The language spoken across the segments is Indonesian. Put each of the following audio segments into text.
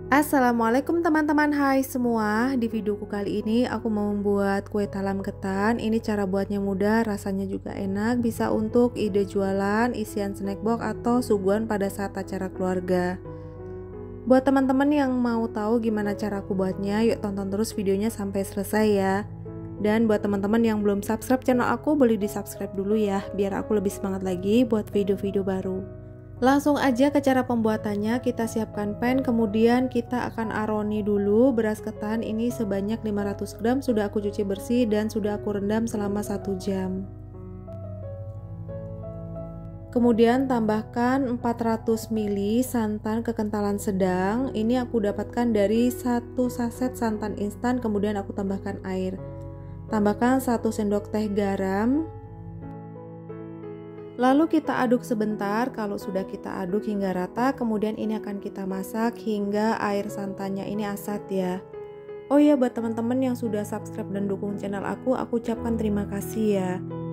Assalamualaikum teman-teman, hai semua. Di videoku kali ini aku mau membuat kue talam ketan. Ini cara buatnya mudah, rasanya juga enak, bisa untuk ide jualan, isian snack box atau suguhan pada saat acara keluarga. Buat teman-teman yang mau tahu gimana cara aku buatnya, yuk tonton terus videonya sampai selesai ya. Dan buat teman-teman yang belum subscribe channel aku, boleh di subscribe dulu ya, biar aku lebih semangat lagi buat video-video baru. Langsung aja ke cara pembuatannya. Kita siapkan pan, kemudian kita akan aroni dulu beras ketan ini sebanyak 500 gram. Sudah aku cuci bersih dan sudah aku rendam selama 1 jam. Kemudian tambahkan 400 ml santan kekentalan sedang. Ini aku dapatkan dari 1 saset santan instan, kemudian aku tambahkan air. Tambahkan 1 sendok teh garam. Lalu kita aduk sebentar. Kalau sudah kita aduk hingga rata, kemudian ini akan kita masak hingga air santannya ini asat ya. Oh iya, buat teman-teman yang sudah subscribe dan dukung channel aku ucapkan terima kasih ya.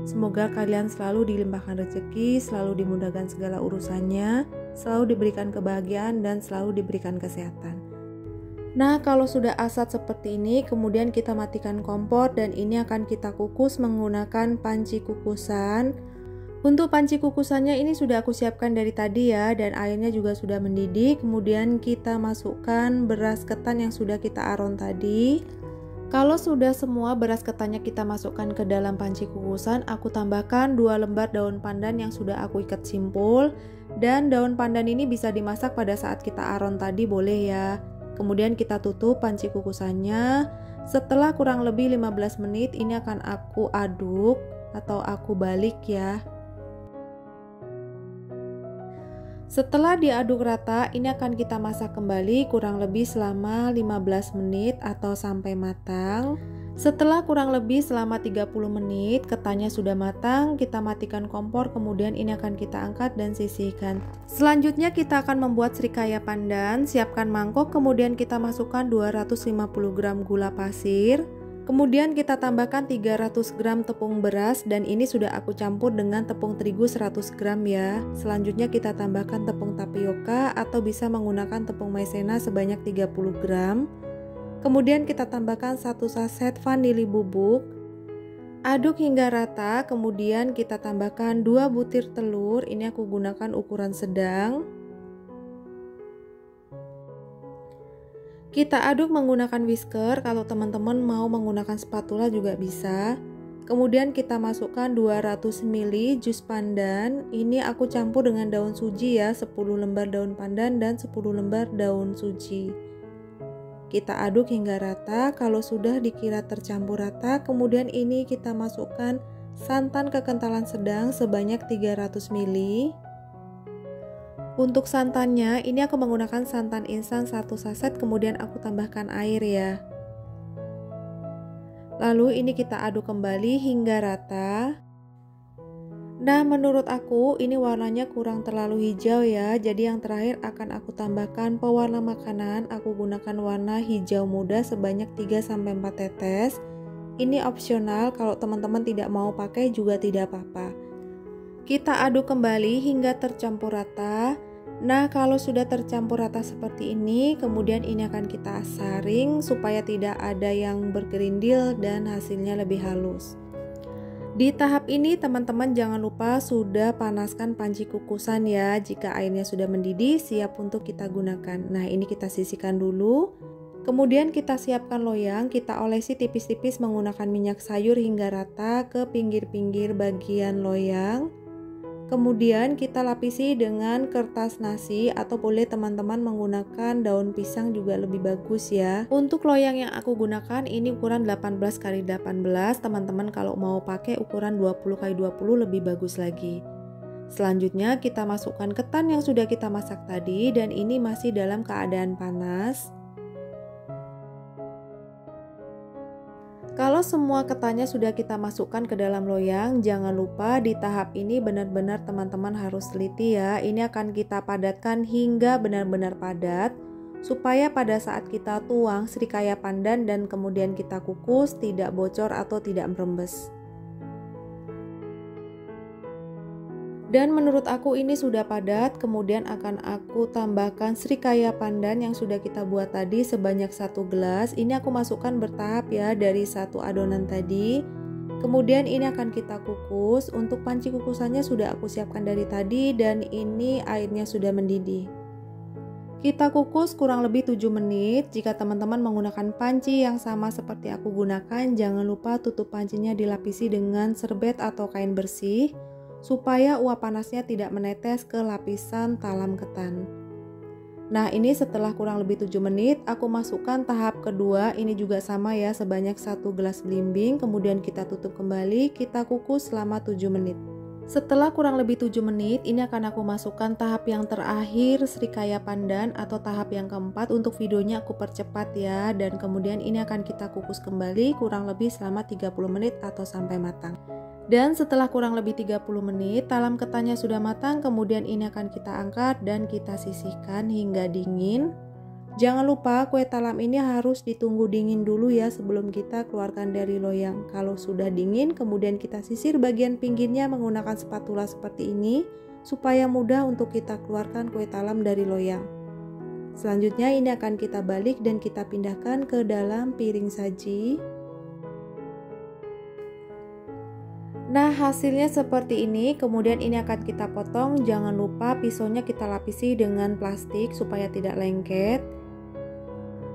Semoga kalian selalu dilimpahkan rezeki, selalu dimudahkan segala urusannya, selalu diberikan kebahagiaan dan selalu diberikan kesehatan. Nah, kalau sudah asat seperti ini, kemudian kita matikan kompor dan ini akan kita kukus menggunakan panci kukusan. Untuk panci kukusannya ini sudah aku siapkan dari tadi ya, dan airnya juga sudah mendidih. Kemudian kita masukkan beras ketan yang sudah kita aron tadi. Kalau sudah semua beras ketannya kita masukkan ke dalam panci kukusan, aku tambahkan 2 lembar daun pandan yang sudah aku ikat simpul. Dan daun pandan ini bisa dimasak pada saat kita aron tadi, boleh ya. Kemudian kita tutup panci kukusannya. Setelah kurang lebih 15 menit ini akan aku aduk atau aku balik ya. Setelah diaduk rata, ini akan kita masak kembali kurang lebih selama 15 menit atau sampai matang. Setelah kurang lebih selama 30 menit, ketannya sudah matang, kita matikan kompor, kemudian ini akan kita angkat dan sisihkan. Selanjutnya kita akan membuat srikaya pandan. Siapkan mangkok, kemudian kita masukkan 250 gram gula pasir. Kemudian kita tambahkan 300 gram tepung beras dan ini sudah aku campur dengan tepung terigu 100 gram ya. Selanjutnya kita tambahkan tepung tapioka atau bisa menggunakan tepung maizena sebanyak 30 gram. Kemudian kita tambahkan 1 saset vanili bubuk. Aduk hingga rata, kemudian kita tambahkan 2 butir telur. Ini aku gunakan ukuran sedang. Kita aduk menggunakan whisker, kalau teman-teman mau menggunakan spatula juga bisa. Kemudian kita masukkan 200 ml jus pandan. Ini aku campur dengan daun suji ya, 10 lembar daun pandan dan 10 lembar daun suji. Kita aduk hingga rata. Kalau sudah dikira tercampur rata, kemudian ini kita masukkan santan kekentalan sedang sebanyak 300 ml. Untuk santannya, ini aku menggunakan santan instan 1 saset, kemudian aku tambahkan air ya. Lalu ini kita aduk kembali hingga rata. Nah, menurut aku ini warnanya kurang terlalu hijau ya. Jadi yang terakhir akan aku tambahkan pewarna makanan. Aku gunakan warna hijau muda sebanyak 3-4 tetes. Ini opsional, kalau teman-teman tidak mau pakai juga tidak apa-apa. Kita aduk kembali hingga tercampur rata. Nah, kalau sudah tercampur rata seperti ini, kemudian ini akan kita saring supaya tidak ada yang bergerindil dan hasilnya lebih halus. Di tahap ini teman-teman jangan lupa sudah panaskan panci kukusan ya. Jika airnya sudah mendidih, siap untuk kita gunakan. Nah, ini kita sisihkan dulu. Kemudian kita siapkan loyang, kita olesi tipis-tipis menggunakan minyak sayur hingga rata ke pinggir-pinggir bagian loyang. Kemudian kita lapisi dengan kertas nasi atau boleh teman-teman menggunakan daun pisang juga lebih bagus ya. Untuk loyang yang aku gunakan ini ukuran 18x18. Teman-teman kalau mau pakai ukuran 20x20 lebih bagus lagi. Selanjutnya kita masukkan ketan yang sudah kita masak tadi dan ini masih dalam keadaan panas. Kalau semua ketannya sudah kita masukkan ke dalam loyang, jangan lupa di tahap ini benar-benar teman-teman harus teliti ya. Ini akan kita padatkan hingga benar-benar padat, supaya pada saat kita tuang srikaya pandan dan kemudian kita kukus tidak bocor atau tidak merembes. Dan menurut aku ini sudah padat, kemudian akan aku tambahkan srikaya pandan yang sudah kita buat tadi sebanyak 1 gelas. Ini aku masukkan bertahap ya dari satu adonan tadi. Kemudian ini akan kita kukus. Untuk panci kukusannya sudah aku siapkan dari tadi dan ini airnya sudah mendidih. Kita kukus kurang lebih 7 menit. Jika teman-teman menggunakan panci yang sama seperti aku gunakan, jangan lupa tutup pancinya dilapisi dengan serbet atau kain bersih supaya uap panasnya tidak menetes ke lapisan talam ketan. Nah, ini setelah kurang lebih 7 menit, aku masukkan tahap kedua. Ini juga sama ya, sebanyak 1 gelas belimbing. Kemudian kita tutup kembali, kita kukus selama 7 menit. Setelah kurang lebih 7 menit, ini akan aku masukkan tahap yang terakhir, srikaya pandan atau tahap yang keempat. Untuk videonya aku percepat ya, dan kemudian ini akan kita kukus kembali kurang lebih selama 30 menit atau sampai matang. Dan setelah kurang lebih 30 menit, talam ketannya sudah matang, kemudian ini akan kita angkat dan kita sisihkan hingga dingin. Jangan lupa kue talam ini harus ditunggu dingin dulu ya sebelum kita keluarkan dari loyang. Kalau sudah dingin, kemudian kita sisir bagian pinggirnya menggunakan spatula seperti ini, supaya mudah untuk kita keluarkan kue talam dari loyang. Selanjutnya ini akan kita balik dan kita pindahkan ke dalam piring saji. Nah, hasilnya seperti ini. Kemudian ini akan kita potong. Jangan lupa pisaunya kita lapisi dengan plastik supaya tidak lengket.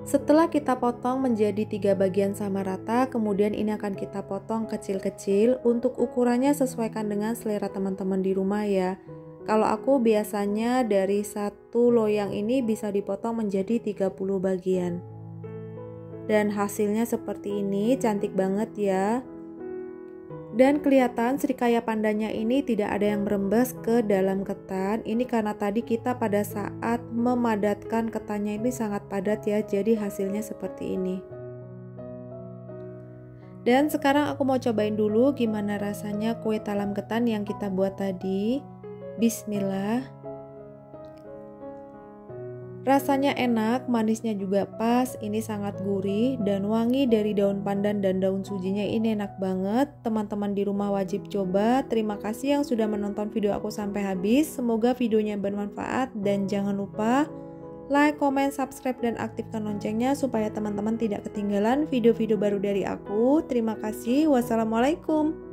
Setelah kita potong menjadi 3 bagian sama rata, kemudian ini akan kita potong kecil-kecil. Untuk ukurannya sesuaikan dengan selera teman-teman di rumah ya. Kalau aku biasanya dari satu loyang ini bisa dipotong menjadi 30 bagian. Dan hasilnya seperti ini, cantik banget ya. Dan kelihatan srikaya pandannya ini tidak ada yang merembes ke dalam ketan. Ini karena tadi kita pada saat memadatkan ketannya ini sangat padat ya, jadi hasilnya seperti ini. Dan sekarang aku mau cobain dulu gimana rasanya kue talam ketan yang kita buat tadi. Bismillah. Rasanya enak, manisnya juga pas, ini sangat gurih dan wangi dari daun pandan dan daun sujinya ini enak banget. Teman-teman di rumah wajib coba. Terima kasih yang sudah menonton video aku sampai habis. Semoga videonya bermanfaat dan jangan lupa like, comment, subscribe, dan aktifkan loncengnya supaya teman-teman tidak ketinggalan video-video baru dari aku. Terima kasih. Wassalamualaikum.